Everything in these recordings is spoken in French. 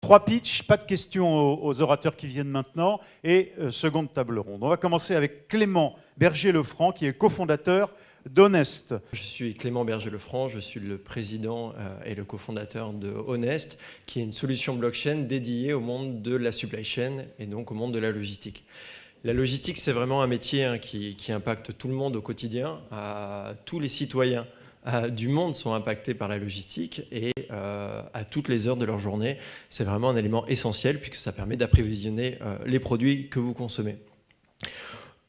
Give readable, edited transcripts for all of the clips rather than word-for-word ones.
3 pitchs, pas de questions aux orateurs qui viennent maintenant, et seconde table ronde. On va commencer avec Clément Berger-Lefranc, qui est cofondateur d'Honest. Je suis Clément Berger-Lefranc, je suis le président et le cofondateur de Honest, qui est une solution blockchain dédiée au monde de la supply chain et donc au monde de la logistique. La logistique, c'est vraiment un métier qui impacte tout le monde au quotidien. Tous les citoyens du monde sont impactés par la logistique et à toutes les heures de leur journée. C'est vraiment un élément essentiel puisque ça permet d'approvisionner les produits que vous consommez.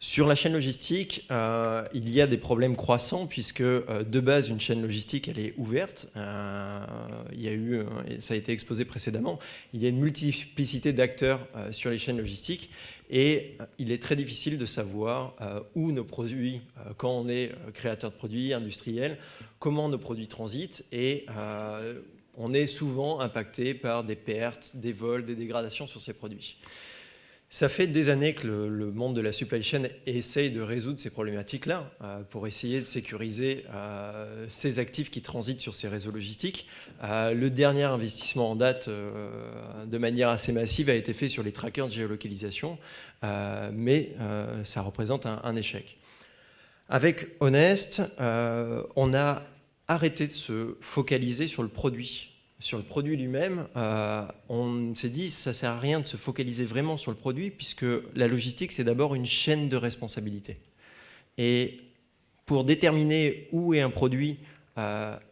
Sur la chaîne logistique, il y a des problèmes croissants puisque de base, une chaîne logistique, elle est ouverte. Il y a eu, et ça a été exposé précédemment, il y a une multiplicité d'acteurs sur les chaînes logistiques et il est très difficile de savoir où nos produits, quand on est créateur de produits industriels, comment nos produits transitent et on est souvent impacté par des pertes, des vols, des dégradations sur ces produits. Ça fait des années que le monde de la supply chain essaye de résoudre ces problématiques-là pour essayer de sécuriser ces actifs qui transitent sur ces réseaux logistiques. Le dernier investissement en date de manière assez massive a été fait sur les trackers de géolocalisation, mais ça représente un échec. Avec Honest, on a arrêté de se focaliser sur le produit. Sur le produit lui-même, on s'est dit que ça ne sert à rien de se focaliser vraiment sur le produit puisque la logistique, c'est d'abord une chaîne de responsabilité. Et pour déterminer où est un produit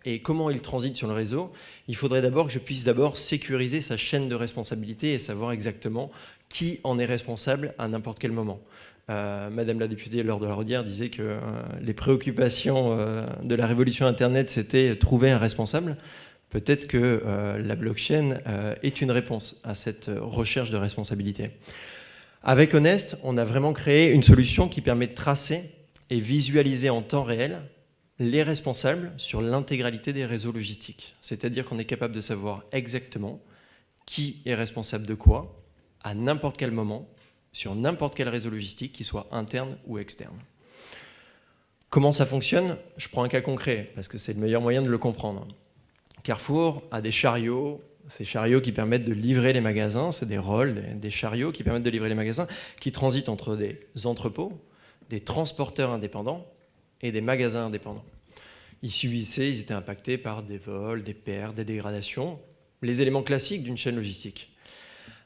et comment il transite sur le réseau, il faudrait d'abord que je puisse sécuriser sa chaîne de responsabilité et savoir exactement qui en est responsable à n'importe quel moment. Madame la députée, lors de la Rodière, disait que les préoccupations de la révolution Internet, c'était trouver un responsable. Peut-être que la blockchain est une réponse à cette recherche de responsabilité. Avec Honest, on a vraiment créé une solution qui permet de tracer et visualiser en temps réel les responsables sur l'intégralité des réseaux logistiques. C'est-à-dire qu'on est capable de savoir exactement qui est responsable de quoi, à n'importe quel moment, sur n'importe quel réseau logistique, qu'il soit interne ou externe. Comment ça fonctionne? Je prends un cas concret, parce que c'est le meilleur moyen de le comprendre. Carrefour a des chariots, ces chariots qui permettent de livrer les magasins, c'est des rolls, des chariots qui permettent de livrer les magasins, qui transitent entre des entrepôts, des transporteurs indépendants et des magasins indépendants. Ils subissaient, ils étaient impactés par des vols, des pertes, des dégradations, les éléments classiques d'une chaîne logistique.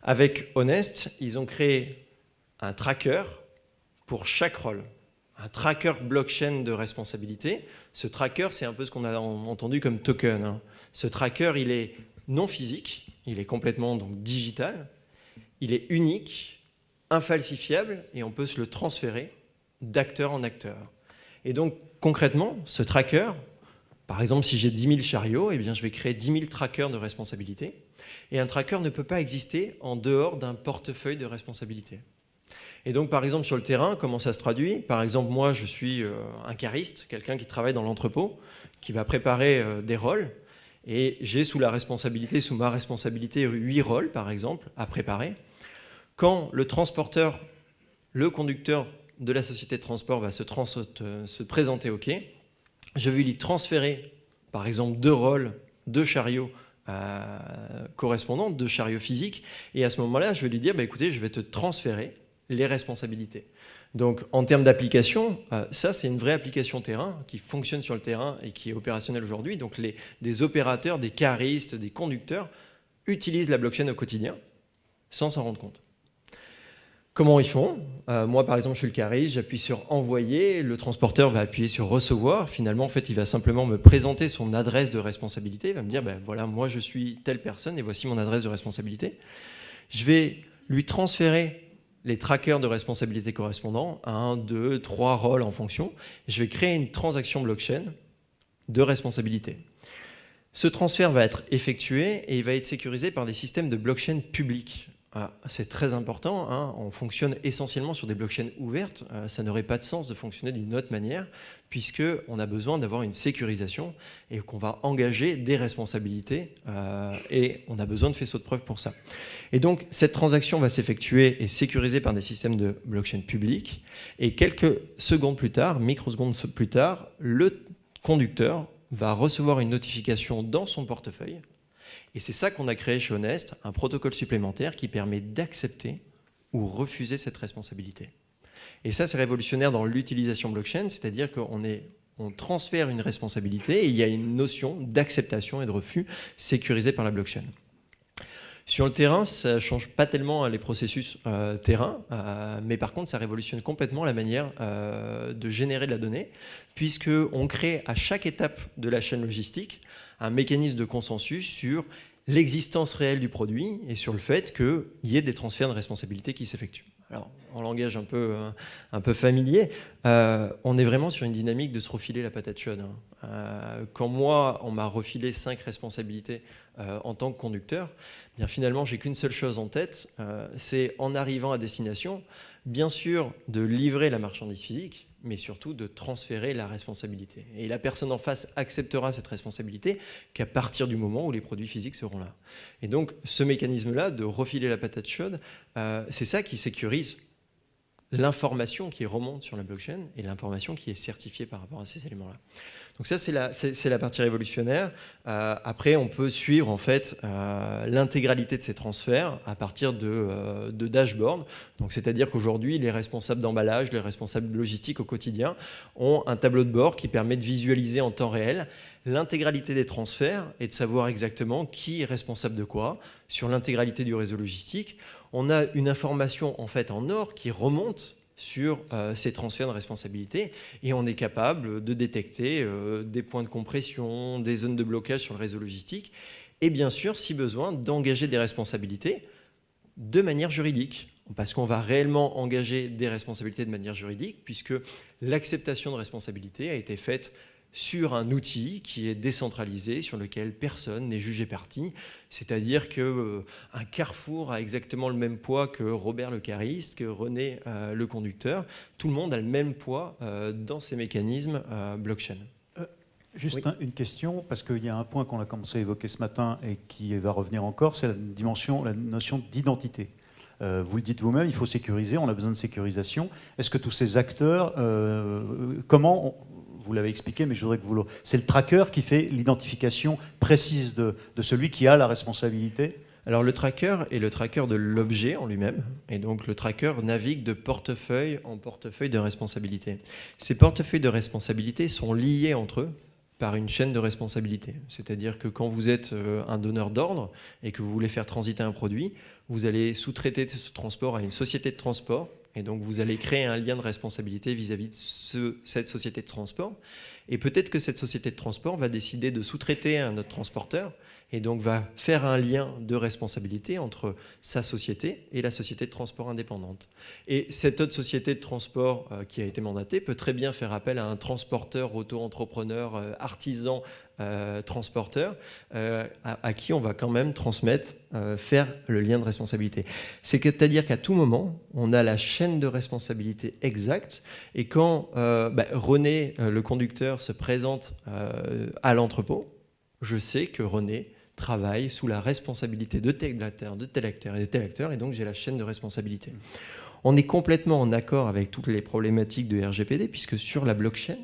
Avec Honest, ils ont créé un tracker pour chaque rôle. Un tracker blockchain de responsabilité. Ce tracker, c'est un peu ce qu'on a entendu comme token. Ce tracker, il est non physique, il est complètement donc digital, il est unique, infalsifiable et on peut se le transférer d'acteur en acteur. Et donc concrètement, ce tracker, par exemple si j'ai 10 000 chariots, eh bien, je vais créer 10 000 trackers de responsabilité et un tracker ne peut pas exister en dehors d'un portefeuille de responsabilité. Et donc, par exemple, sur le terrain, comment ça se traduit? Par exemple, moi, je suis un cariste, quelqu'un qui travaille dans l'entrepôt, qui va préparer des rôles, et j'ai sous ma responsabilité 8 rôles, par exemple, à préparer. Quand le transporteur, le conducteur de la société de transport va se présenter OK, je vais lui transférer, par exemple, 2 rôles, 2 chariots correspondants, 2 chariots physiques, et à ce moment-là, je vais lui dire, écoutez, je vais te transférer les responsabilités. Donc, en termes d'application, ça, c'est une vraie application terrain qui fonctionne sur le terrain et qui est opérationnelle aujourd'hui. Donc, des opérateurs, des caristes, des conducteurs utilisent la blockchain au quotidien sans s'en rendre compte. Comment ils font? Moi, par exemple, je suis le cariste, j'appuie sur « Envoyer », le transporteur va appuyer sur « Recevoir ». Finalement, en fait, il va simplement me présenter son adresse de responsabilité. Il va me dire voilà, moi, je suis telle personne et voici mon adresse de responsabilité. Je vais lui transférer les trackers de responsabilité correspondants, 1, 2, 3 rôles en fonction. Je vais créer une transaction blockchain de responsabilité. Ce transfert va être effectué et il va être sécurisé par des systèmes de blockchain publics. C'est très important, on fonctionne essentiellement sur des blockchains ouvertes. Ça n'aurait pas de sens de fonctionner d'une autre manière puisqu'on a besoin d'avoir une sécurisation et qu'on va engager des responsabilités et on a besoin de faisceaux de preuves pour ça. Et donc, cette transaction va s'effectuer et sécurisée par des systèmes de blockchain publics et quelques secondes plus tard, microsecondes plus tard, le conducteur va recevoir une notification dans son portefeuille Et c'est ça qu'on a créé chez Honest, un protocole supplémentaire qui permet d'accepter ou refuser cette responsabilité. Et ça, c'est révolutionnaire dans l'utilisation blockchain, c'est-à-dire qu'on transfère une responsabilité et il y a une notion d'acceptation et de refus sécurisée par la blockchain. Sur le terrain, ça ne change pas tellement les processus terrain, mais par contre, ça révolutionne complètement la manière de générer de la donnée, puisqu'on crée à chaque étape de la chaîne logistique un mécanisme de consensus sur l'existence réelle du produit et sur le fait qu'il y ait des transferts de responsabilité qui s'effectuent. Alors, en langage un peu familier, on est vraiment sur une dynamique de se refiler la patate chaude. Quand moi, on m'a refilé 5 responsabilités en tant que conducteur, bien finalement, j'ai qu'une seule chose en tête, c'est en arrivant à destination, bien sûr, de livrer la marchandise physique, mais surtout de transférer la responsabilité. Et la personne en face acceptera cette responsabilité qu'à partir du moment où les produits physiques seront là. Et donc, ce mécanisme-là de refiler la patate chaude, c'est ça qui sécurise l'information qui remonte sur la blockchain et l'information qui est certifiée par rapport à ces éléments-là. Donc ça, c'est la partie révolutionnaire. Après, on peut suivre en fait l'intégralité de ces transferts à partir de dashboards. Donc, c'est-à-dire qu'aujourd'hui, les responsables d'emballage, les responsables logistiques au quotidien ont un tableau de bord qui permet de visualiser en temps réel l'intégralité des transferts et de savoir exactement qui est responsable de quoi sur l'intégralité du réseau logistique. On a une information en fait en or qui remonte sur ces transferts de responsabilité et on est capable de détecter des points de compression, des zones de blocage sur le réseau logistique et bien sûr, si besoin, d'engager des responsabilités de manière juridique. Parce qu'on va réellement engager des responsabilités de manière juridique puisque l'acceptation de responsabilité a été faite sur un outil qui est décentralisé, sur lequel personne n'est jugé parti. C'est-à-dire qu'un Carrefour a exactement le même poids que Robert le cariste, que René le conducteur. Tout le monde a le même poids dans ces mécanismes blockchain. Juste oui. Une question, parce qu'il y a un point qu'on a commencé à évoquer ce matin et qui va revenir encore, c'est la notion d'identité. Vous le dites vous-même, il faut sécuriser, on a besoin de sécurisation. Est-ce que tous ces acteurs, vous l'avez expliqué, mais je voudrais que vous... C'est le tracker qui fait l'identification précise de celui qui a la responsabilité? Alors le tracker est le tracker de l'objet en lui-même, et donc le tracker navigue de portefeuille en portefeuille de responsabilité. Ces portefeuilles de responsabilité sont liés entre eux par une chaîne de responsabilité. C'est-à-dire que quand vous êtes un donneur d'ordre et que vous voulez faire transiter un produit, vous allez sous-traiter ce transport à une société de transport. Et donc, vous allez créer un lien de responsabilité vis-à-vis de cette société de transport. Et peut-être que cette société de transport va décider de sous-traiter à un autre transporteur et donc va faire un lien de responsabilité entre sa société et la société de transport indépendante. Et cette autre société de transport qui a été mandatée peut très bien faire appel à un transporteur, auto-entrepreneur, artisan, transporteur, à qui on va quand même transmettre, faire le lien de responsabilité. C'est-à-dire qu'à tout moment, on a la chaîne de responsabilité exacte, et quand René, le conducteur, se présente à l'entrepôt, je sais que René travaille sous la responsabilité de tel acteur, de tel acteur et de tel acteur, et donc j'ai la chaîne de responsabilité. On est complètement en accord avec toutes les problématiques de RGPD, puisque sur la blockchain,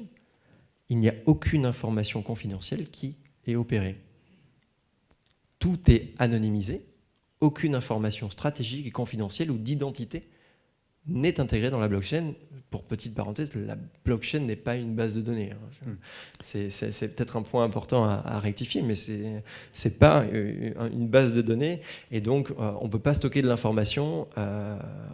il n'y a aucune information confidentielle qui est opérée. Tout est anonymisé, aucune information stratégique et confidentielle ou d'identité n'est intégrée dans la blockchain. Pour petite parenthèse, la blockchain n'est pas une base de données. C'est peut-être un point important à rectifier, mais ce n'est pas une base de données. Et donc, on ne peut pas stocker de l'information.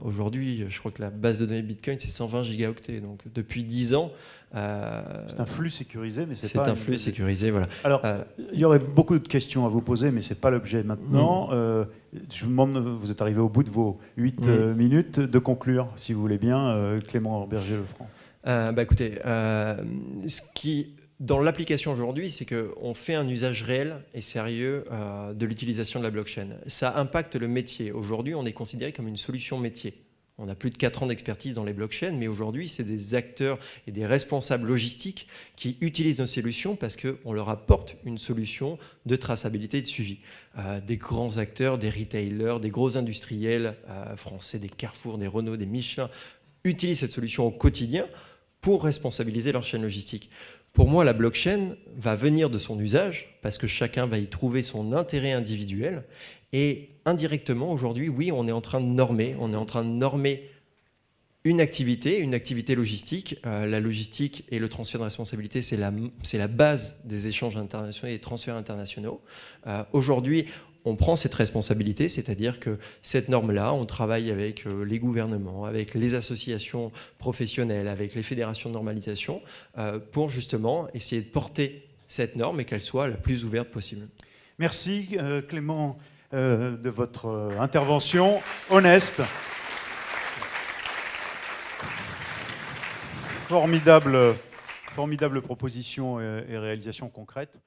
Aujourd'hui, je crois que la base de données Bitcoin, c'est 120 gigaoctets. Donc, depuis 10 ans... c'est un flux sécurisé, mais c'est pas... C'est un flux sécurisé, voilà. Alors, il y aurait beaucoup de questions à vous poser, mais ce n'est pas l'objet maintenant. Je vous demande, vous êtes arrivé au bout de vos 8 minutes, de conclure, si vous voulez bien, Clément Berger-Lefranc. Écoutez, ce qui, dans l'application aujourd'hui, c'est qu'on fait un usage réel et sérieux de l'utilisation de la blockchain. Ça impacte le métier. Aujourd'hui, on est considéré comme une solution métier. On a plus de 4 ans d'expertise dans les blockchains, mais aujourd'hui, c'est des acteurs et des responsables logistiques qui utilisent nos solutions parce qu'on leur apporte une solution de traçabilité et de suivi. Des grands acteurs, des retailers, des gros industriels français, des Carrefour, des Renault, des Michelin, utilisent cette solution au quotidien pour responsabiliser leur chaîne logistique. Pour moi, la blockchain va venir de son usage parce que chacun va y trouver son intérêt individuel. Et indirectement, aujourd'hui, oui, on est en train de normer. On est en train de normer une activité logistique. La logistique et le transfert de responsabilité, c'est la base des échanges internationaux et des transferts internationaux. Aujourd'hui, on prend cette responsabilité, c'est-à-dire que cette norme-là, on travaille avec les gouvernements, avec les associations professionnelles, avec les fédérations de normalisation, pour justement essayer de porter cette norme et qu'elle soit la plus ouverte possible. Merci Clément de votre intervention honnête. Formidable proposition et réalisation concrète.